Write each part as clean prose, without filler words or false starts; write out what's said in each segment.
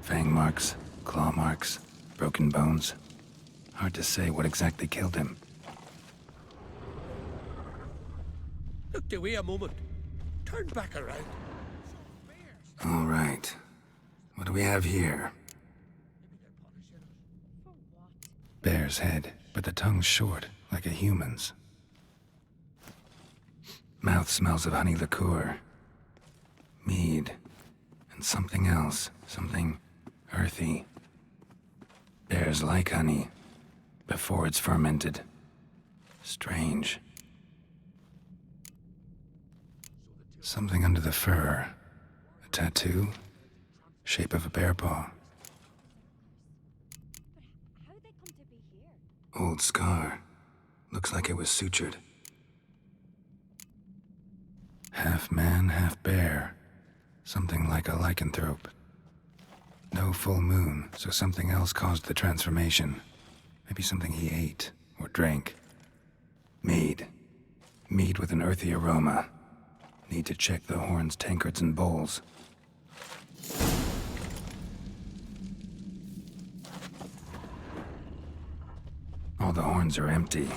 Fang marks, claw marks, broken bones. Hard to say what exactly killed him. Look, wait a moment. Turn back around. All right. What do we have here? Bear's head, but the tongue's short, like a human's. Mouth smells of honey liqueur. Mead. And something else. Something earthy. Bears like honey. Before it's fermented. Strange. Something under the fur. A tattoo? Shape of a bear paw. How'd they come to be here? Old scar. Looks like it was sutured. Half man, half bear. Something like a lycanthrope. No full moon, so something else caused the transformation. Maybe something he ate or drank. Mead. Mead with an earthy aroma. Need to check the horns, tankards, and bowls. All the horns are empty.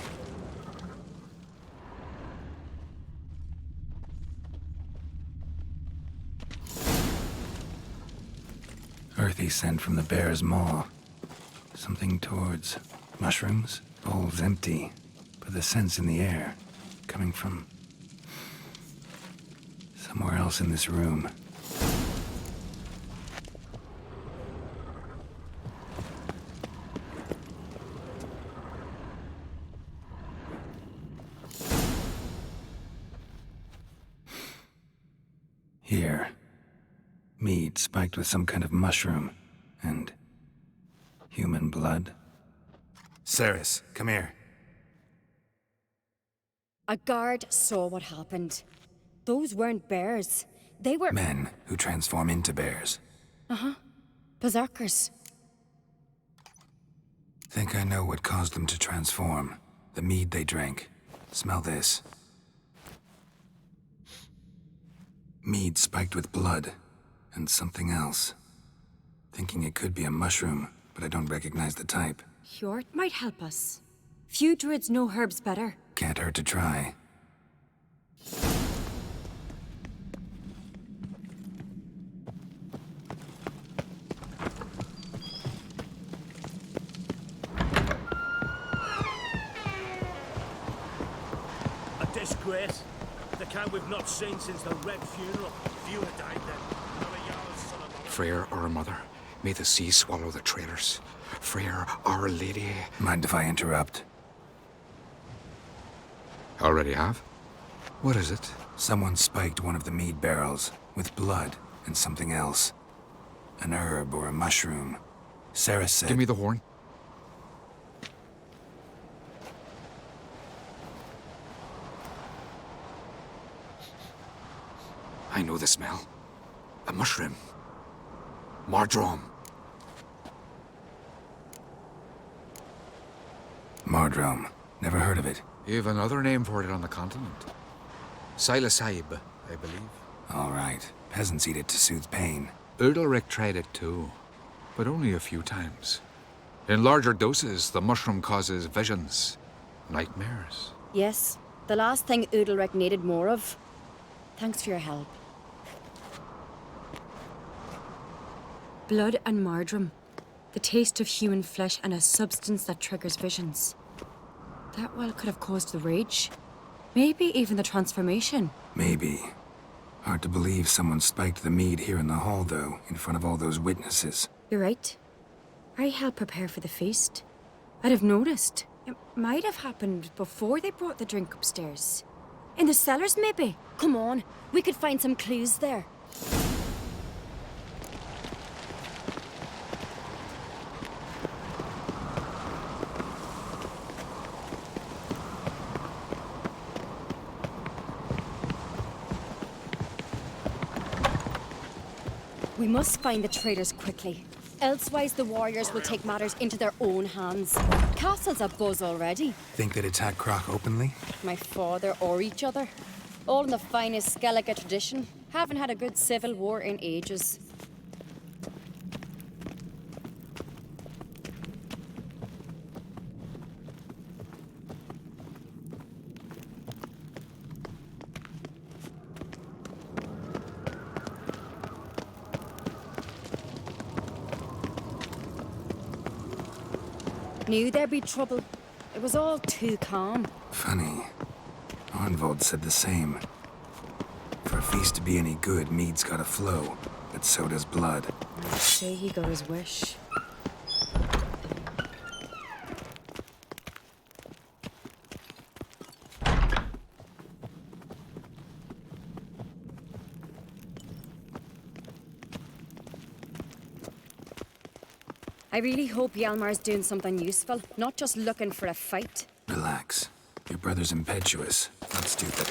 Earthy scent from the bear's maw. Something towards mushrooms. Bowls empty, but the scent's in the air. Coming from somewhere else in this room. Here. Mead spiked with some kind of mushroom. And human blood. Ceres, come here. A guard saw what happened. Those weren't bears. They were... Men who transform into bears. berserkers. Think I know what caused them to transform. The mead they drank. Smell this. Mead spiked with blood. And something else. Thinking it could be a mushroom, but I don't recognize the type. Hjort might help us. Few druids know herbs better. Can't hurt to try. A disgrace. The kind we've not seen since the Red Funeral. Few had died then. Not a Jarl's son of a... Freyr, our mother, may the sea swallow the traitors. Freyr, our lady. Mind if I interrupt? Already have? What is it? Someone spiked one of the mead barrels with blood and something else. An herb or a mushroom. Ceres said... Give me the horn. I know the smell. A mushroom. Mardrome. Mardrome. Never heard of it. You've another name for it on the continent. Psilocybe, I believe. All right. Peasants eat it to soothe pain. Udalric tried it too, but only a few times. In larger doses, the mushroom causes visions, nightmares. Yes, the last thing Udalric needed more of. Thanks for your help. Blood and Mardrome. The taste of human flesh and a substance that triggers visions. That well could have caused the rage. Maybe even the transformation. Maybe. Hard to believe someone spiked the mead here in the hall, though, in front of all those witnesses. You're right. I helped prepare for the feast. I'd have noticed. It might have happened before they brought the drink upstairs. In the cellars, maybe? Come on, we could find some clues there. We must find the traitors quickly. Elsewise, the warriors will take matters into their own hands. Castle's abuzz already. Think they'd attack Croc openly? My father or each other. All in the finest Skellige tradition. Haven't had a good civil war in ages. knew there'd be trouble. It was all too calm. Funny. Arnvold said the same. For a feast to be any good, mead's gotta flow, but so does blood. I'd say he got his wish. I really hope Hjalmar's doing something useful, not just looking for a fight. Relax. Your brother's impetuous, not stupid.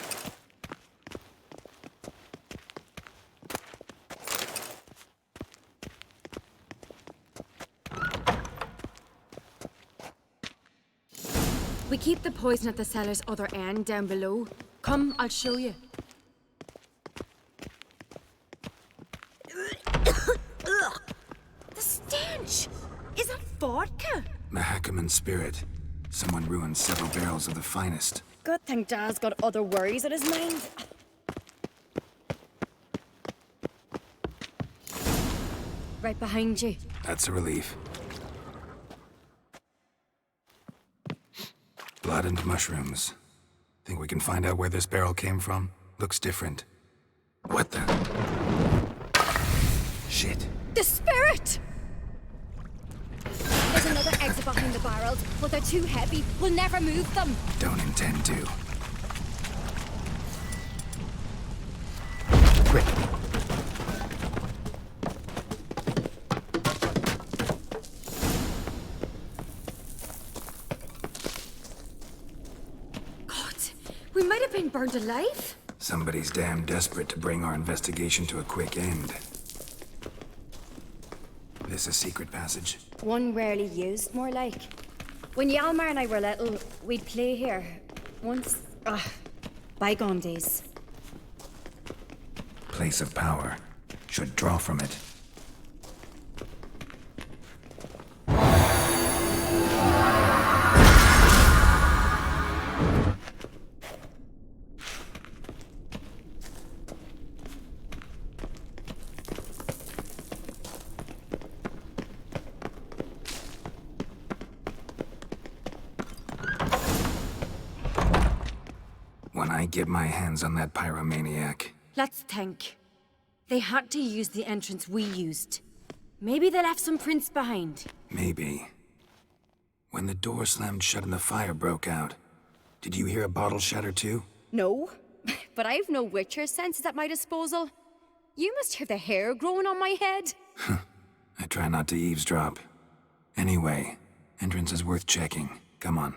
We keep the poison at the cellar's other end down below. Come, I'll show you. The stench! Is that vodka? Mahakaman spirit. Someone ruined several barrels of the finest. Good thing Dad's got other worries on his mind. Right behind you. That's a relief. Blood and mushrooms. Think we can find out where this barrel came from? Looks different. What the? Shit. The spirit! There's another exit behind the barrels, but they're too heavy. We'll never move them. Don't intend to. God, we might have been burned alive. Somebody's damn desperate to bring our investigation to a quick end. This a secret passage? One rarely used, more like. When Hjalmar and I were little, we'd play here. Once, bygone days. Place of power. Should draw from it. When I get my hands on that pyromaniac, Let's think. They had to use the entrance we used. Maybe they left some prints behind. maybe. When the door slammed shut and the fire broke out, did you hear a bottle shatter too? No, but I've no Witcher senses at my disposal. You must hear the hair growing on my head. I try not to eavesdrop. Anyway, entrance is worth checking. Come on.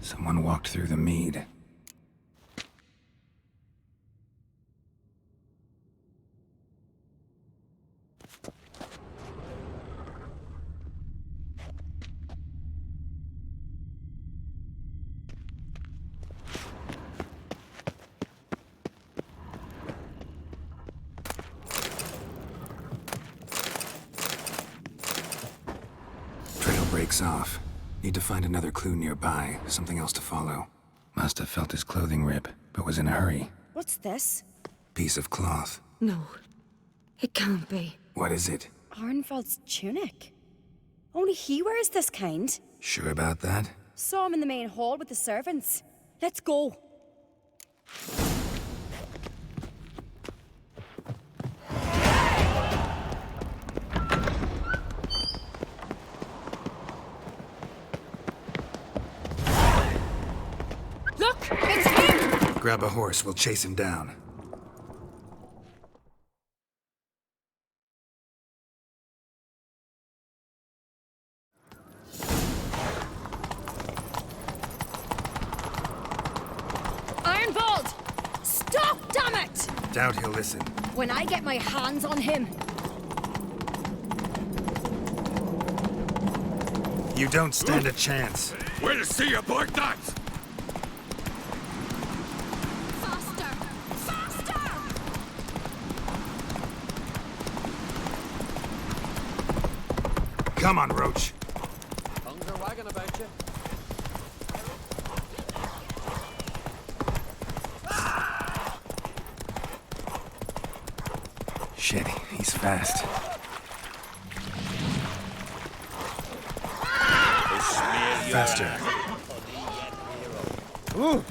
Someone walked through the mead. Trail breaks off. Need to find another clue nearby, something else to follow. Must have felt his clothing rip, but was in a hurry. What's this? Piece of cloth. No, it can't be. What is it? Arnvald's tunic. Only he wears this kind. Sure about that? Saw him in the main hall with the servants. Let's go. Look! It's him! Grab a horse, we'll chase him down. Ironvold! Stop, damn it! Doubt he'll listen. When I get my hands on him. You don't stand a chance. We'll see about that! Faster! Faster! Come on, Roach. Tongues are wagging about you. Shit, he's fast. Faster. Ooh,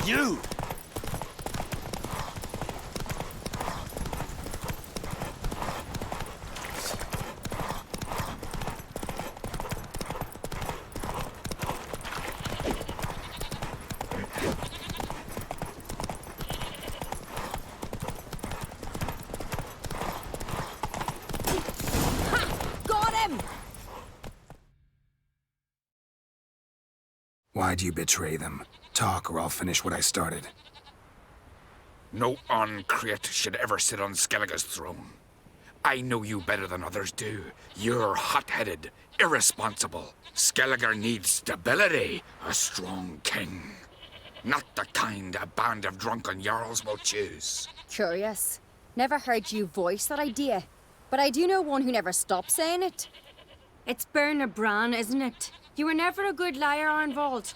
you! Got him! Why'd you betray them? Talk or I'll finish what I started. No Ancrete should ever sit on Skellige's throne. I know you better than others do. You're hot-headed, irresponsible. Skellige needs stability, a strong king. Not the kind a band of drunken jarls will choose. Curious. Never heard you voice that idea. But I do know one who never stops saying it. It's Bernard Bran, isn't it? You were never a good liar, Arnvold.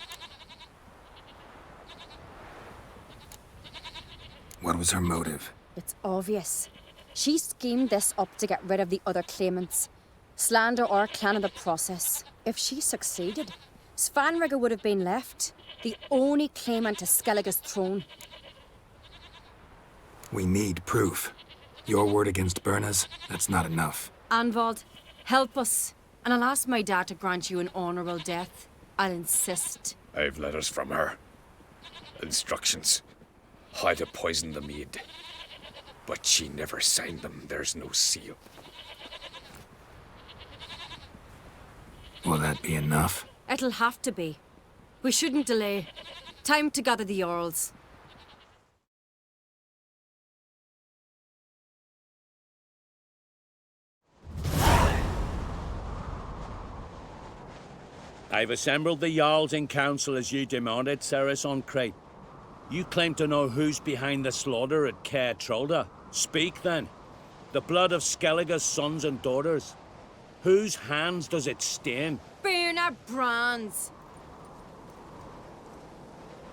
What was her motive? It's obvious. She schemed this up to get rid of the other claimants. Slander our clan in the process. If she succeeded, Svanrige would have been left, the only claimant to Skellige's throne. We need proof. Your word against Berna's, that's not enough. Anvald, help us. And I'll ask my dad to grant you an honourable death. I'll insist. I've letters from her. Instructions. How to poison the mead. But she never signed them. There's no seal. Will that be enough? It'll have to be. We shouldn't delay. Time to gather the Jarls. I've assembled the Jarls in council as you demanded, Ceres Ancrete. You claim to know who's behind the slaughter at Caer Trolda. Speak then. The blood of Skellige's sons and daughters. Whose hands does it stain? Bernard Bran's.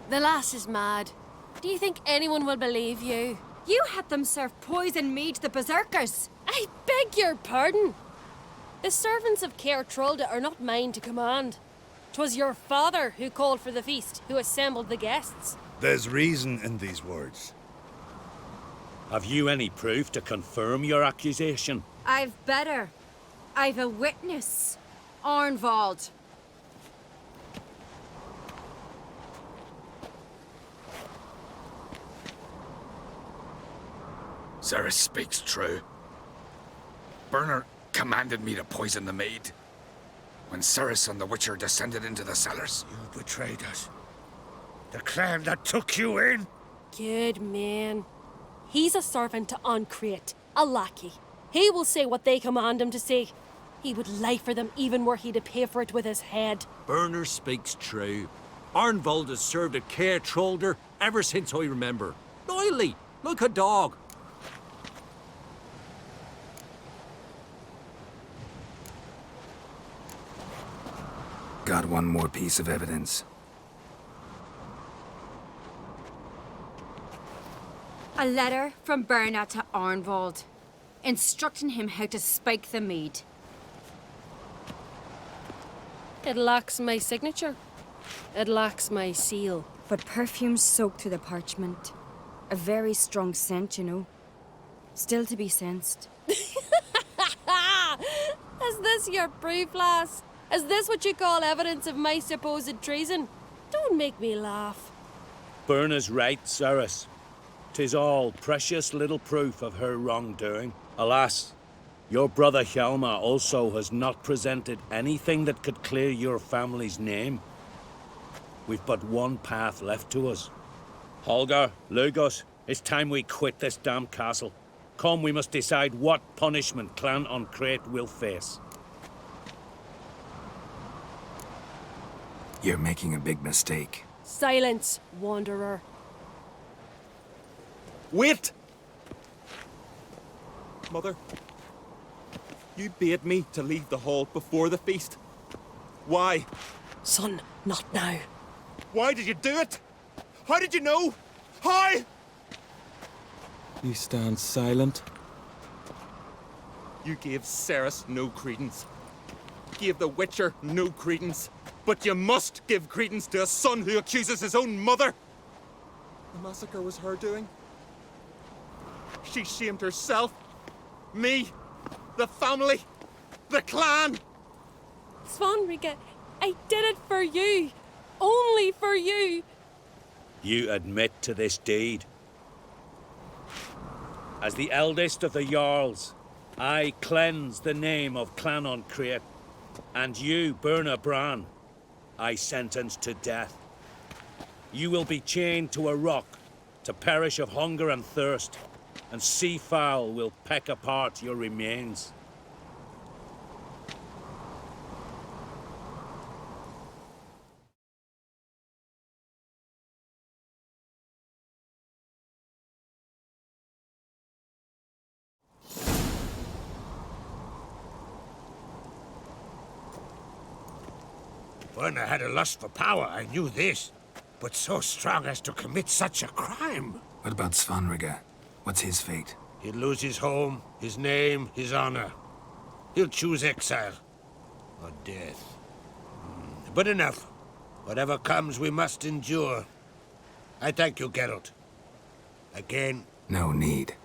The lass is mad. Do you think anyone will believe you? You had them serve poison mead to the berserkers. I beg your pardon. The servants of Caer Trolda are not mine to command. 'Twas your father who called for the feast, who assembled the guests. There's reason in these words. Have you any proof to confirm your accusation? I've better. I've a witness. Arnvold. Ceres speaks true. Bernard commanded me to poison the maid. When Ceres and the Witcher descended into the cellars. You betrayed us. The clan that took you in. Good man. He's a servant to Ancrete, a lackey. He will say what they command him to say. He would lie for them even were he to pay for it with his head. Berner speaks true. Arnvold has served at Caer Trolder ever since I remember. Loyally, like a dog. Got one more piece of evidence. A letter from Bernard to Arnvold, instructing him how to spike the mead. It lacks my signature. It lacks my seal. But perfume soaked through the parchment. A very strong scent, you know. Still to be sensed. Is this your proof, lass? Is this what you call evidence of my supposed treason? Don't make me laugh. Berna's right, Cerys. 'Tis all precious little proof of her wrongdoing. Alas, your brother Hjalmar also has not presented anything that could clear your family's name. We've but one path left to us. Holger, Lugos, it's time we quit this damn castle. Come, we must decide what punishment Clan on Crete will face. You're making a big mistake. Silence, wanderer. Wait! Mother, you bade me to leave the hall before the feast. Why? Son, not now. Why did you do it? How did you know? How? You stand silent. You gave Cerys no credence. Gave the Witcher no credence. But you must give credence to a son who accuses his own mother. The massacre was her doing. She shamed herself, me, the family, the clan. Svanrige, I did it for you. Only for you. You admit to this deed. As the eldest of the Jarls, I cleanse the name of Clan on Crete, and you, Berna Bran, I sentence to death. You will be chained to a rock to perish of hunger and thirst, and sea fowl will peck apart your remains. Berna had a lust for power, I knew this. But so strong as to commit such a crime. What about Svanrige? What's his fate? He'll lose his home, his name, his honor. He'll choose exile. Or death. But enough. Whatever comes, we must endure. I thank you, Geralt. Again. No need.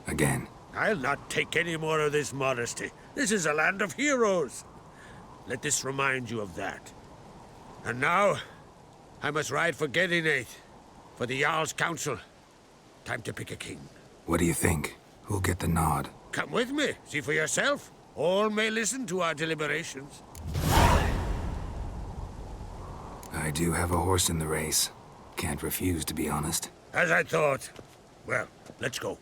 Again. I'll not take any more of this modesty. This is a land of heroes. Let this remind you of that. And now, I must ride for Gedinate, for the Jarl's Council. Time to pick a king. What do you think? Who'll get the nod? Come with me, see for yourself. All may listen to our deliberations. I do have a horse in the race. Can't refuse, to be honest. As I thought. Well, let's go.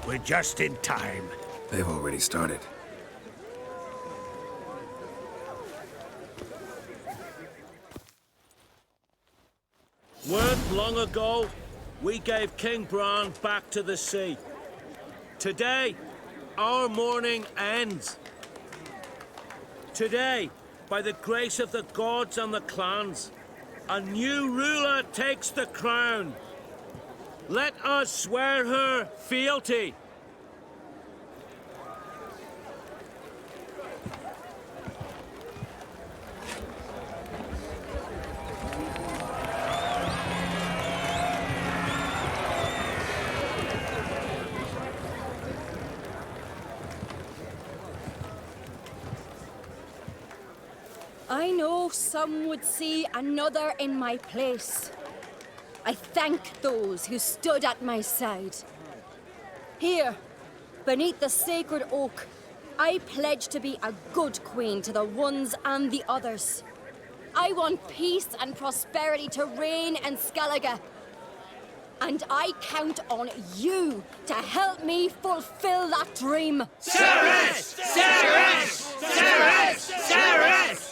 We're just in time. They've already started. Weren't long ago, we gave King Bran back to the sea. Today, our mourning ends. Today, by the grace of the gods and the clans, a new ruler takes the crown. Let us swear her fealty. I know some would see another in my place. I thank those who stood at my side. Here, beneath the sacred oak, I pledge to be a good queen to the ones and the others. I want peace and prosperity to reign in Skellige. And I count on you to help me fulfill that dream. Cerys! Cerys! Cerys! Cerys!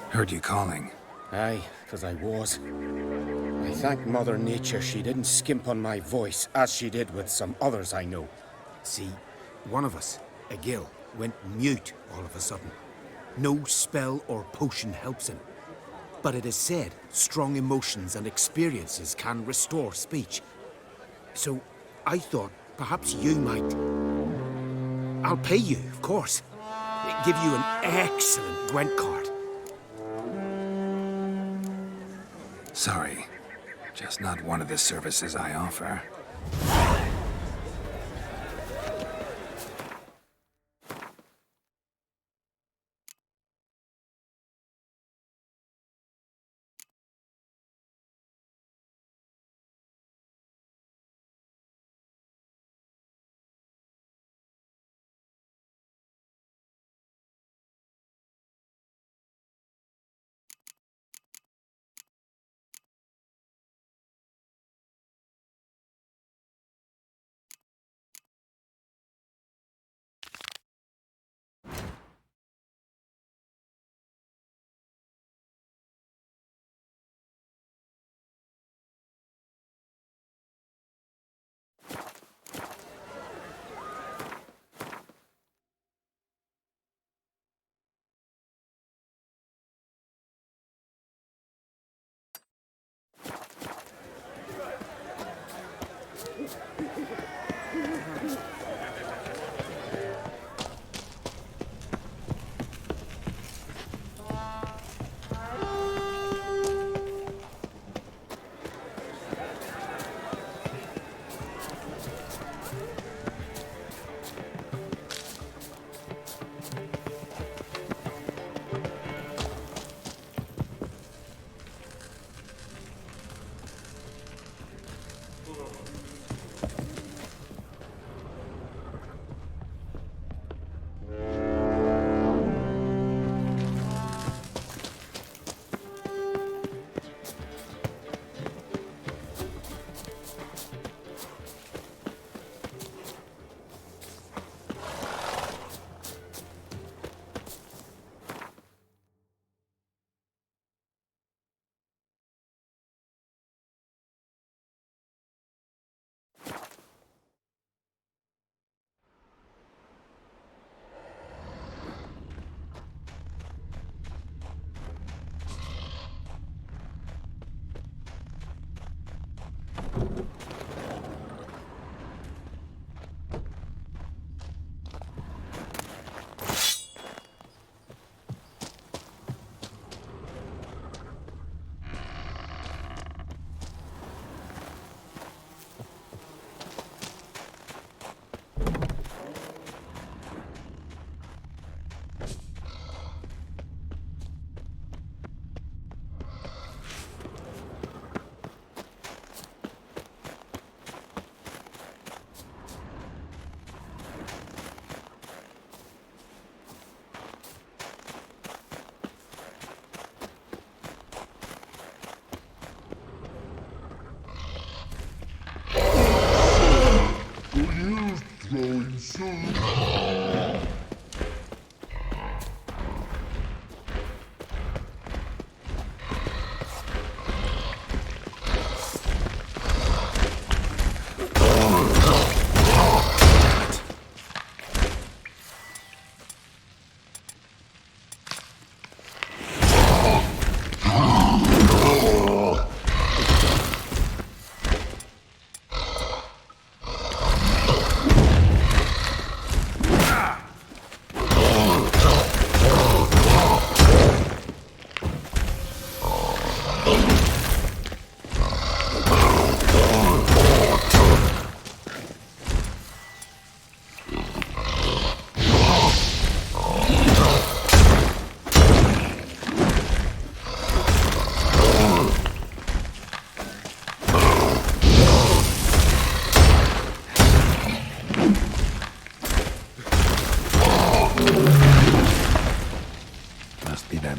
Heard you calling. Aye, 'cause I was. I thank Mother Nature she didn't skimp on my voice, as she did with some others I know. See, one of us, a Gil, went mute all of a sudden. No spell or potion helps him. But it is said strong emotions and experiences can restore speech. So I thought perhaps you might... I'll pay you, of course. Give you an excellent Gwent card. Sorry, just not one of the services I offer.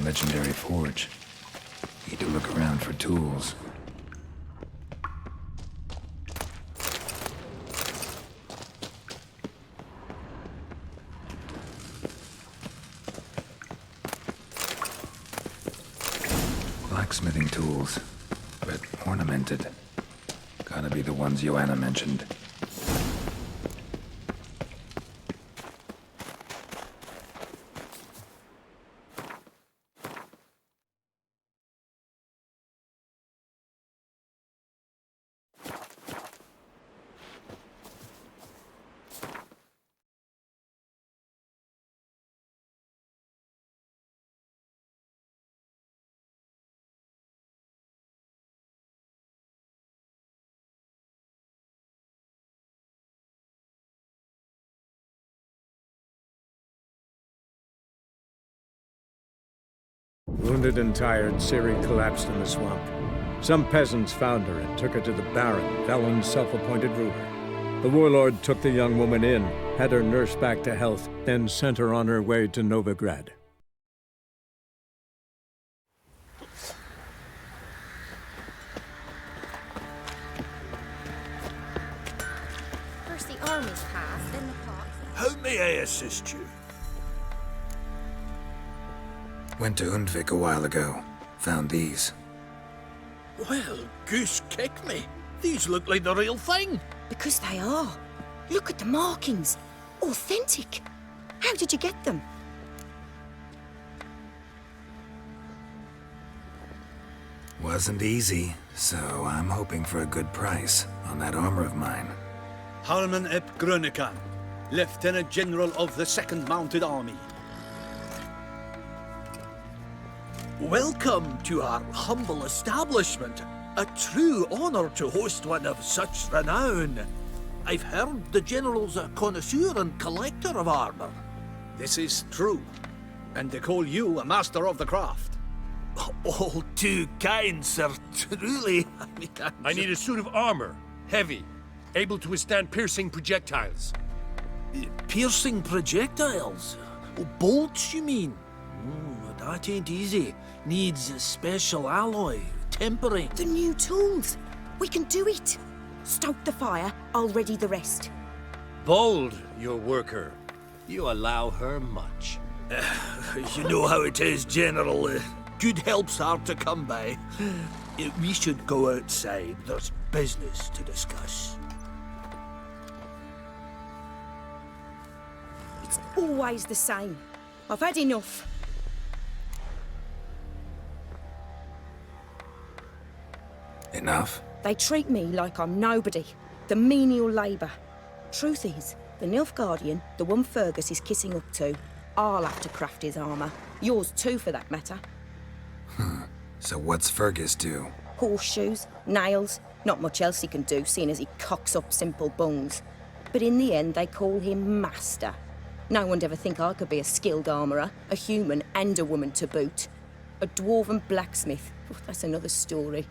Legendary forge. Need to look around for tools. Black locksmithing tools, but ornamented. Gotta be the ones Joanna mentioned. Wounded and tired, Ciri collapsed in the swamp. Some peasants found her and took her to the Baron, Velen's self-appointed ruler. The warlord took the young woman in, had her nursed back to health, then sent her on her way to Novigrad. First the army's passed, then the park. How may I assist you? Went to Undvik a while ago. Found these. Well, goose kick me. These look like the real thing. Because they are. Look at the markings. Authentic. How did you get them? Wasn't easy, so I'm hoping for a good price on that armor of mine. Harman ep Grönekan, Lieutenant General of the 2nd Mounted Army. Welcome to our humble establishment. A true honor to host one of such renown. I've heard the General's a connoisseur and collector of armor. This is true, and they call you a master of the craft. All too kind, sir. Truly. I need a suit of armor. Heavy. Able to withstand piercing projectiles. Piercing projectiles? Oh, bolts, you mean? That ain't easy. Needs a special alloy, tempering. The new tools. We can do it. Stoke the fire, I'll ready the rest. Bold, your worker. You allow her much. You know how it is, General. Good help's hard to come by. We should go outside. There's business to discuss. It's always the same. I've had enough. Enough? They treat me like I'm nobody. The menial labour. Truth is, the Nilfgaardian, the one Fergus is kissing up to, I'll have to craft his armour. Yours too, for that matter. So what's Fergus do? Horseshoes, nails, not much else he can do, seeing as he cocks up simple bungs. But in the end, they call him Master. No one'd ever think I could be a skilled armourer, a human and a woman to boot. A dwarven blacksmith, that's another story.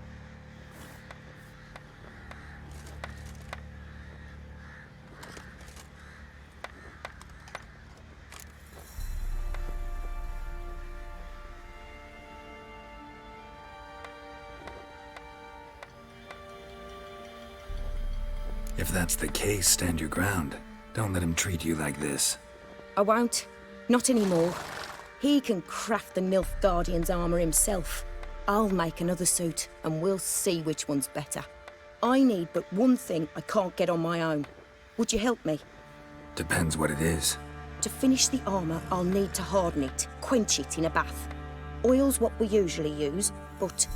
If that's the case, stand your ground. Don't let him treat you like this. I won't. Not anymore. He can craft the Nilfgaardian's armour himself. I'll make another suit, and we'll see which one's better. I need but one thing I can't get on my own. Would you help me? Depends what it is. To finish the armour, I'll need to harden it, quench it in a bath. Oil's what we usually use, but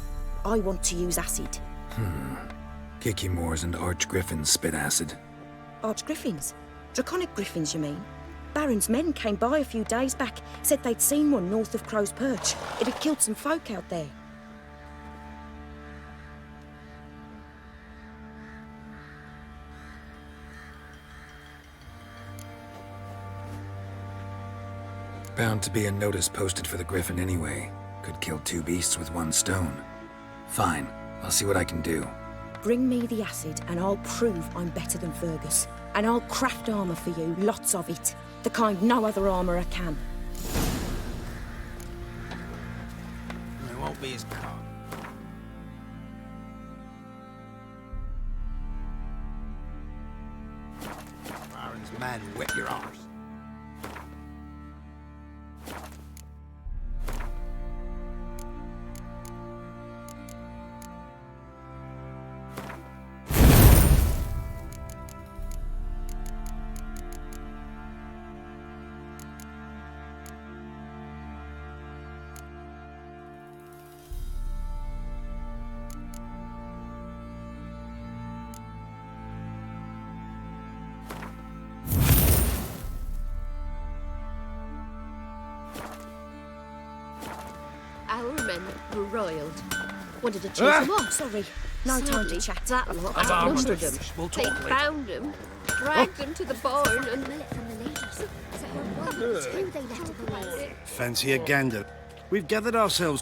I want to use acid. Kikimoors and Archgriffins spit acid. Archgriffins? Draconic griffins, you mean? Baron's men came by a few days back, said they'd seen one north of Crow's Perch. It had killed some folk out there. Bound to be a notice posted for the Griffin anyway. Could kill two beasts with one stone. Fine, I'll see what I can do. Bring me the acid and I'll prove I'm better than Fergus. And I'll craft armour for you, lots of it. The kind no other armourer can. It won't be as calm. Baron's man, wet your arse. our men were roiled. Wanted to chase them off. Sorry. No time to chat. That lot outnumbered them. We'll They talk later. found them, dragged them to the barn, and Fancy a gander. We've gathered ourselves.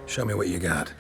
Show me what you got.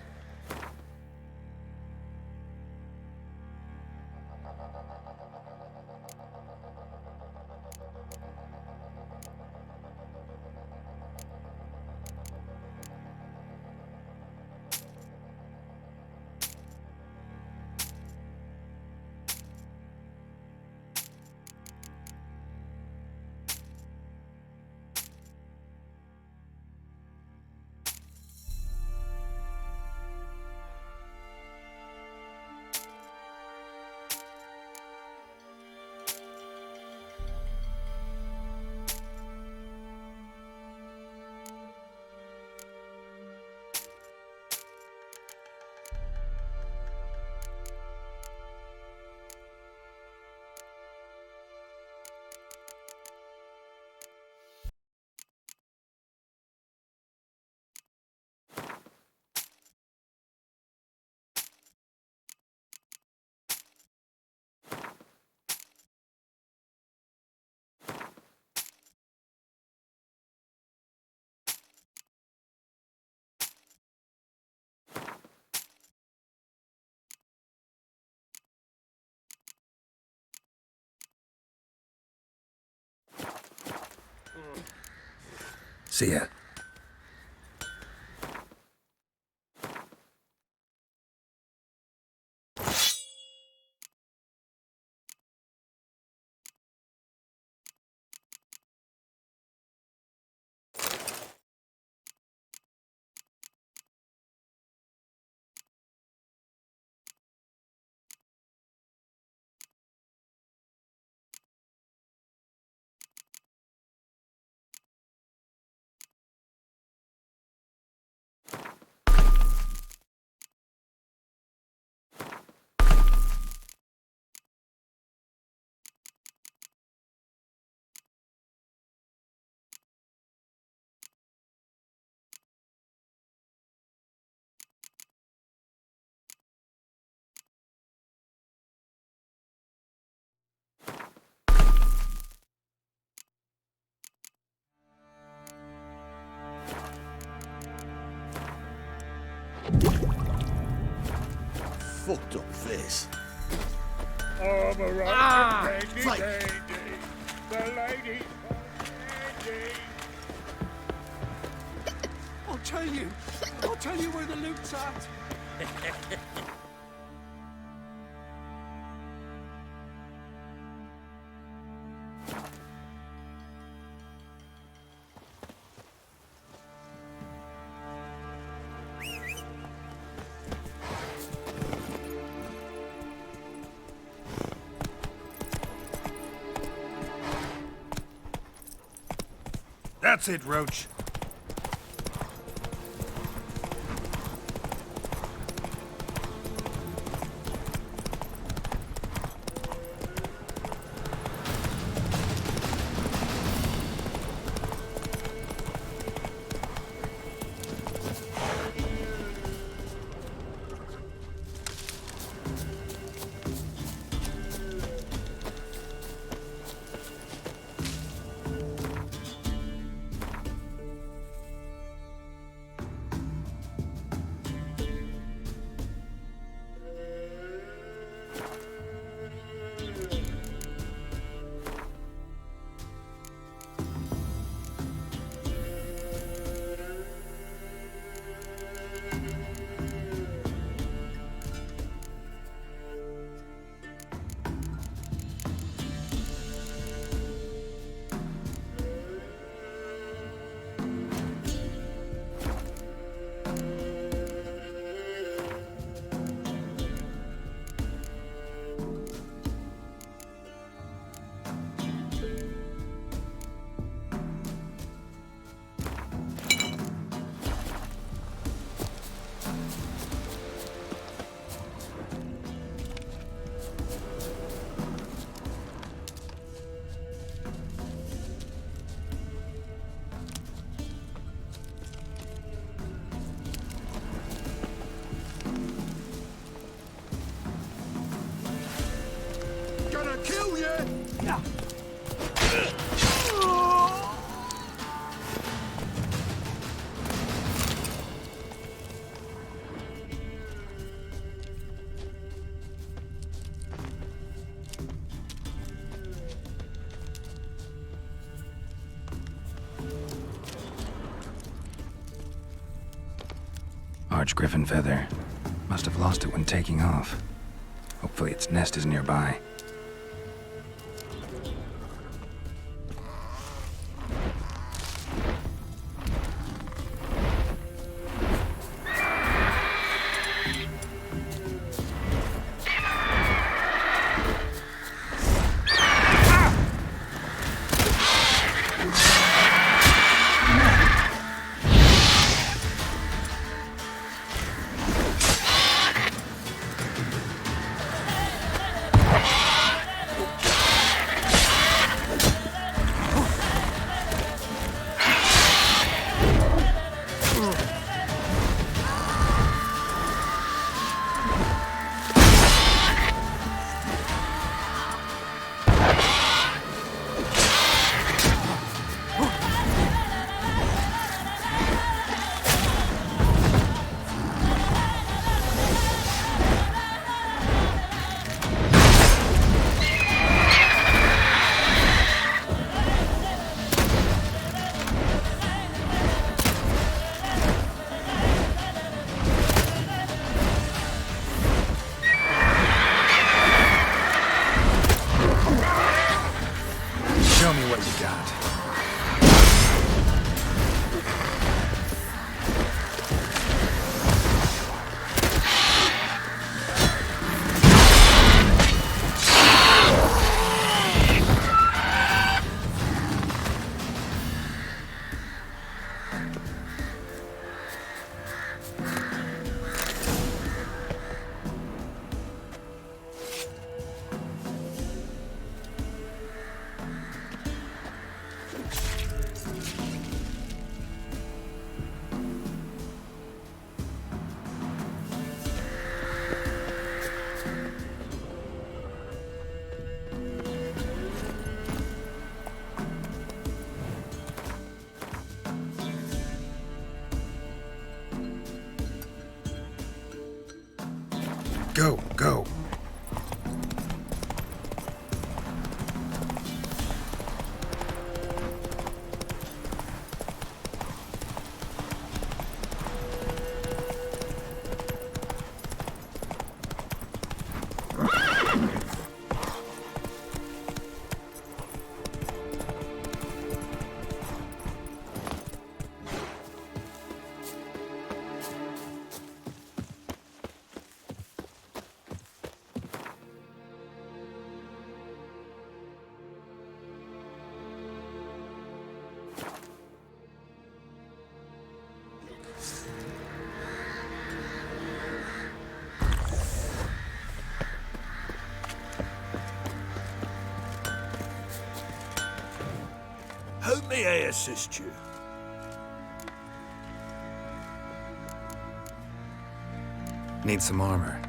See ya. Fucked up face. All right, Ah, lady, fight. lady, the lady, lady. I'll tell you where the loot's at. That's it, Roach. large griffin feather. Must have lost it when taking off. Hopefully its nest is nearby. Show me what you got. Go, go. How may I assist you? Need some armor.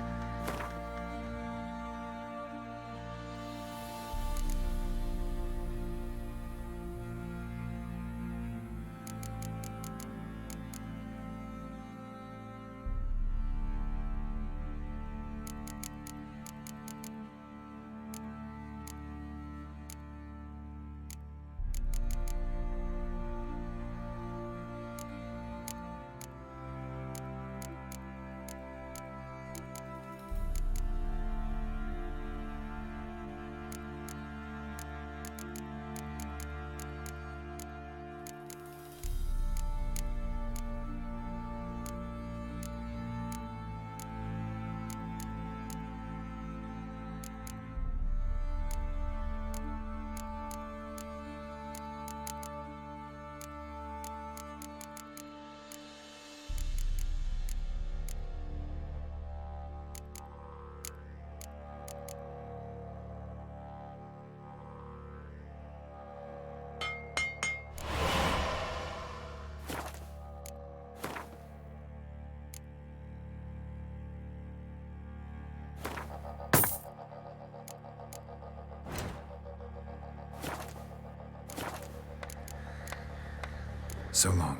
So long.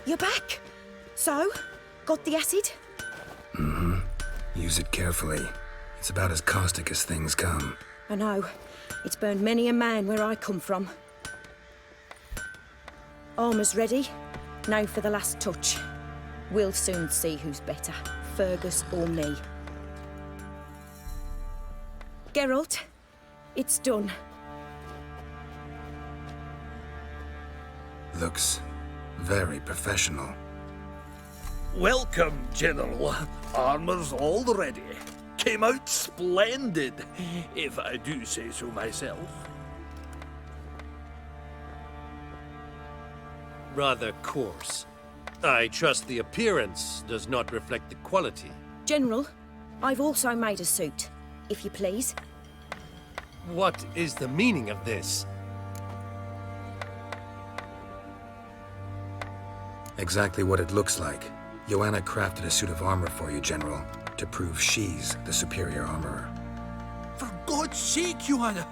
You're back. So, got the acid? Mm-hmm. Use it carefully. It's about as caustic as things come. I know. It's burned many a man where I come from. Armour's ready. Now for the last touch. We'll soon see who's better, Fergus or me. Geralt, it's done. Looks very professional. Welcome, General. Armour's all ready. Came out splendid, if I do say so myself. Rather coarse. I trust the appearance does not reflect the quality. General, I've also made a suit, if you please. What is the meaning of this? Exactly what it looks like. Joanna crafted a suit of armor for you, General, to prove she's the superior armorer. For God's sake, Joanna!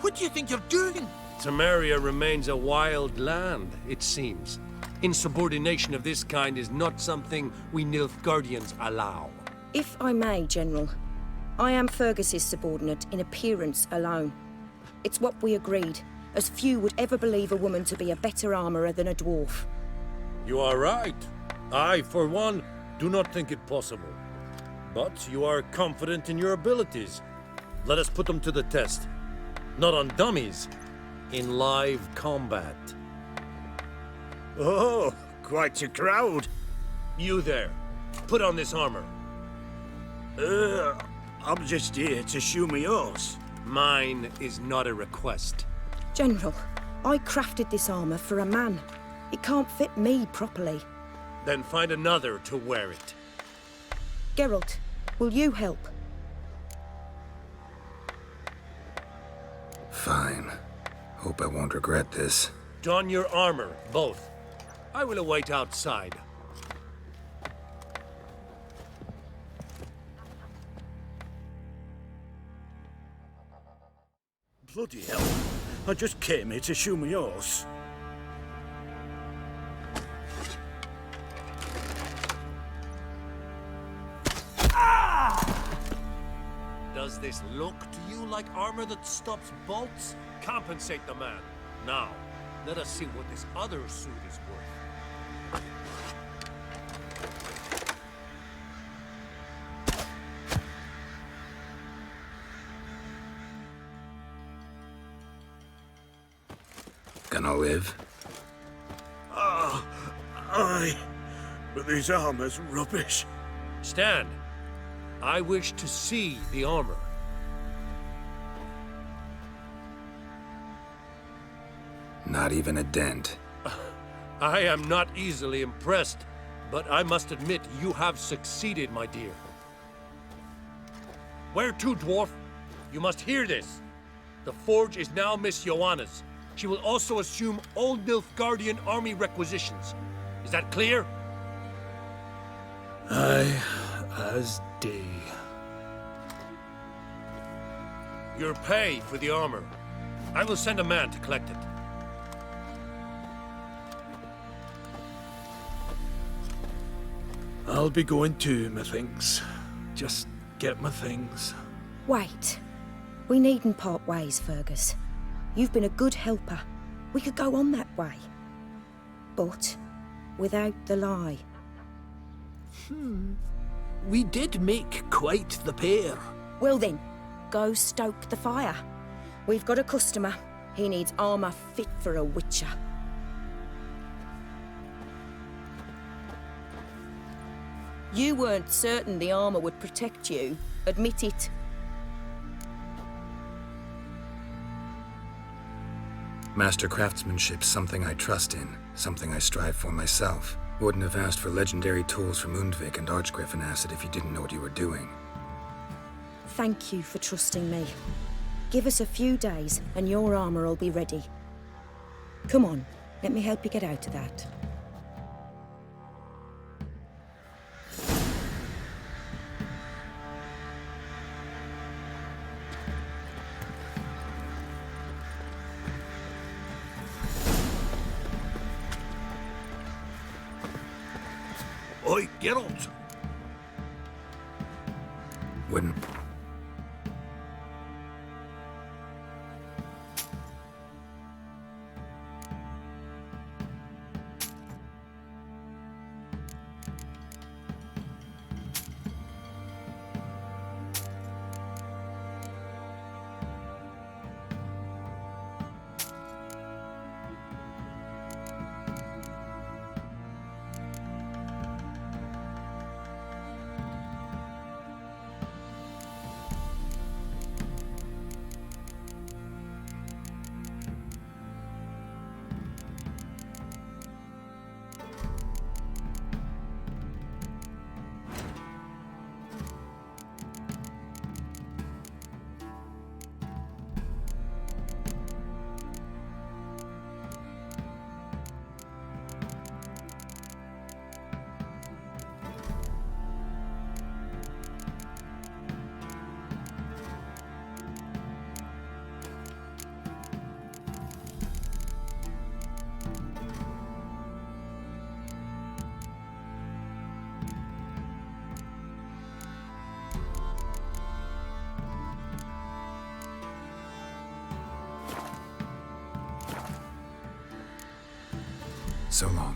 What do you think you're doing? Temeria remains a wild land, it seems. Insubordination of this kind is not something we Nilfgaardians allow. If I may, General, I am Fergus's subordinate in appearance alone. It's what we agreed, as few would ever believe a woman to be a better armourer than a dwarf. You are right. I, for one, do not think it possible. But you are confident in your abilities. Let us put them to the test. Not on dummies, in live combat. Oh, quite a crowd. You there, put on this armor. I'm just here to show me yours. Mine is not a request. General, I crafted this armour for a man. It can't fit me properly. Then find another to wear it. Geralt, will you help? Fine. Hope I won't regret this. Don your armor, both. I will await outside. Bloody hell. I just came here to show me yours. Does this look to you like armor that stops bolts? Compensate the man. Now, let us see what this other suit is worth. Gonna live? Aye. But this armor's rubbish. Stand. I wish to see the armor. Not even a dent. I am not easily impressed, but I must admit you have succeeded, my dear. Where to, dwarf? You must hear this. The forge is now Miss Joanna's. She will also assume all Nilfgaardian army requisitions. Is that clear? Aye, as day. Your pay for the armor. I will send a man to collect it. I'll be going too, methinks. Just get my things. Wait. We needn't part ways, Fergus. You've been a good helper. We could go on that way. But without the lie. We did make quite the pair. Well then, go stoke the fire. We've got a customer. He needs armour fit for a witcher. You weren't certain the armour would protect you. Admit it. Master craftsmanship's something I trust in, something I strive for myself. Wouldn't have asked for legendary tools from Undvik and Archgriffin Acid if you didn't know what you were doing. Thank you for trusting me. Give us a few days and your armour will be ready. Come on, let me help you get out of that. Oi, Geralt. Wouldn't. So long.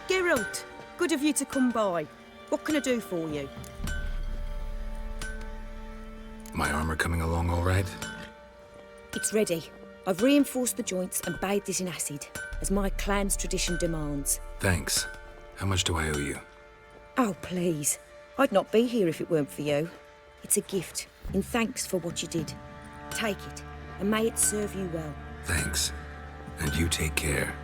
Geralt, good of you to come by. What can I do for you? My armor coming along all right? It's ready. I've reinforced the joints and bathed it in acid, as my clan's tradition demands. Thanks. How much do I owe you? Oh, please. I'd not be here if it weren't for you. It's a gift, in thanks for what you did. Take it, and may it serve you well. Thanks. And you take care.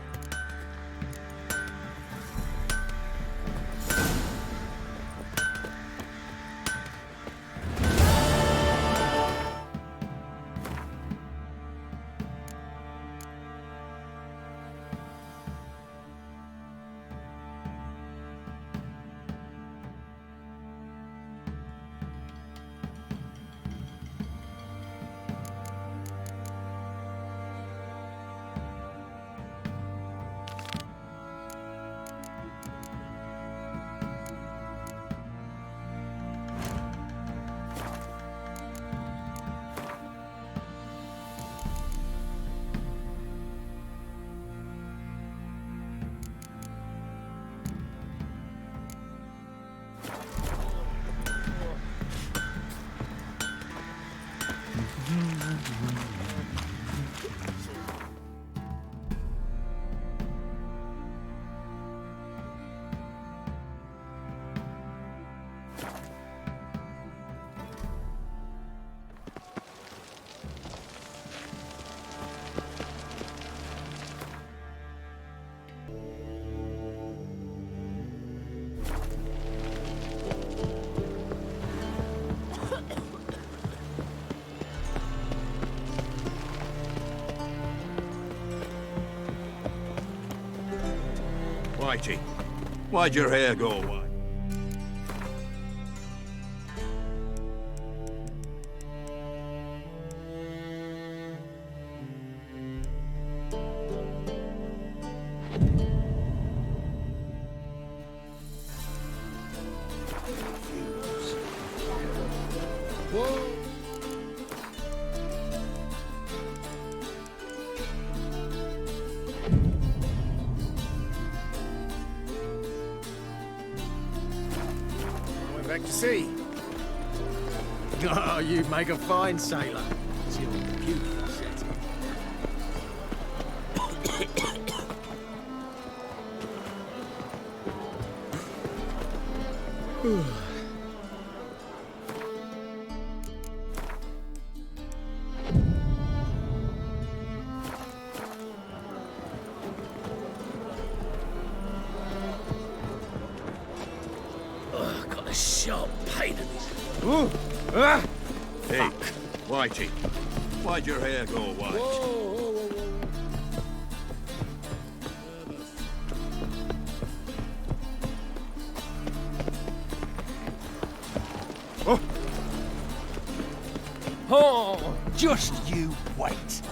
Whitey, why'd your hair go white? Back to sea. Oh, you make a fine sailor. It's your beautiful set. Got a sharp pain in this. Hey, Whitey, why'd your hair go white? Oh, just you wait.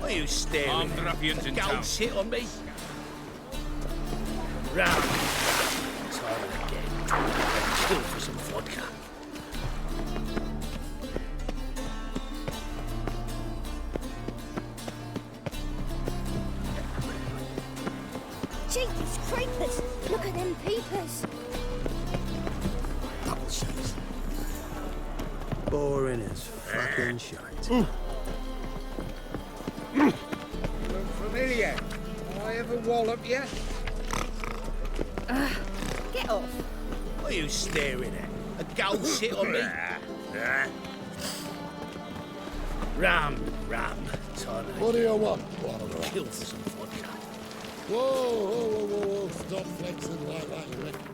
Are you staring? Armed ruffians in town. Sit on me. Round. Time again. Kill for some vodka. Jeepers creepers! Look at them peepers! Boring as fucking shite. Familiar. I ever wallop you? Get off! What are you staring at? A gold sit on me? Ram. Time What do you want? Kill for some vodka. Whoa. Stop flexing like that, you reckon?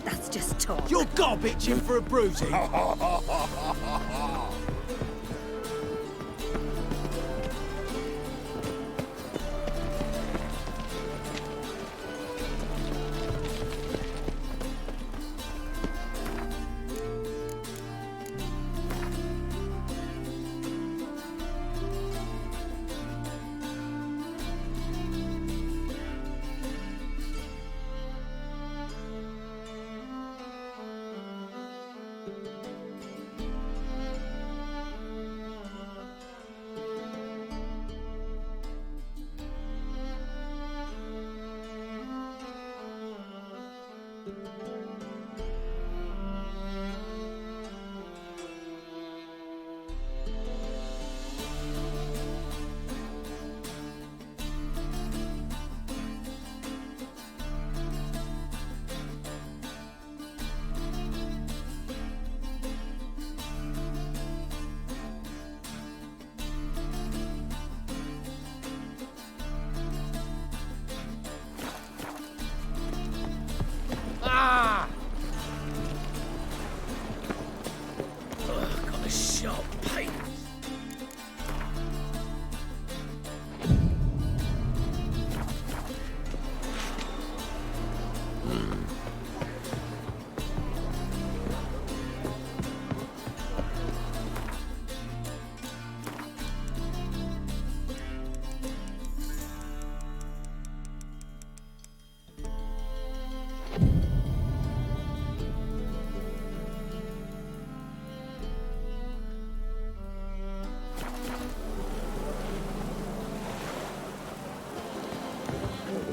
That's just talk. You're garbage in for a bruising. Got a sharp pain.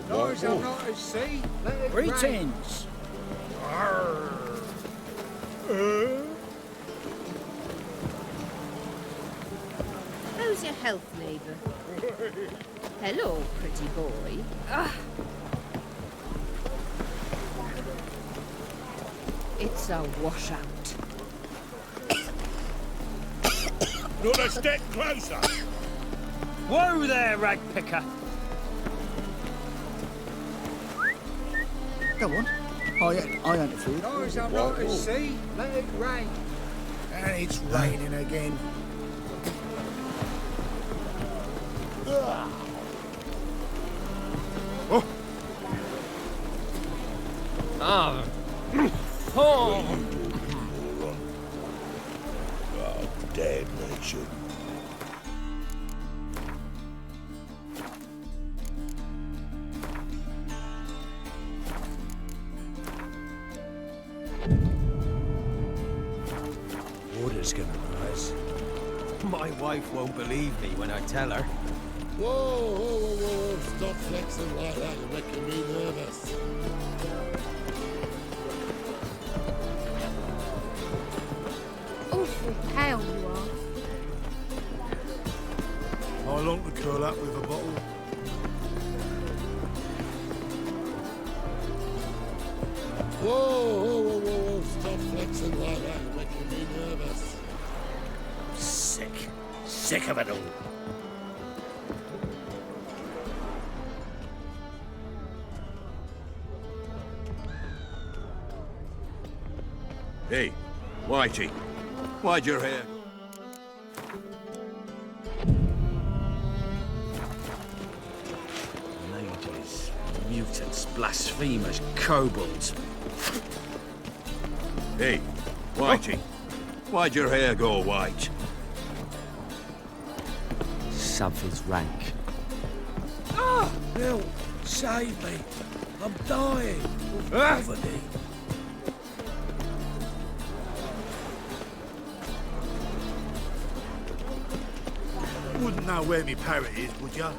Doors are not at sea. Let it rain. Greetings. How's your health, neighbour? Hello, pretty boy. It's a washout. Not a step closer. Whoa there, ragpicker. Go on. I ain't afraid. Doors are not at sea. Let it rain. And it's raining again. Ah. Oh. Damnation. Water's gonna rise. My wife won't believe me when I tell her. Whoa. Stop flexing like that. You're making me nervous. awful pale you are. I long to curl up with a bottle. Whoa, stop flexing like that, you're making me nervous. Sick of it all. Hey, Whitey, why'd your hair? Mages, mutants, blasphemers, kobolds. Hey, Whitey, why'd your hair go white? Something's rank. Ah! Bill, save me. I'm dying of poverty. Wouldn't know where me parrot is, would ya?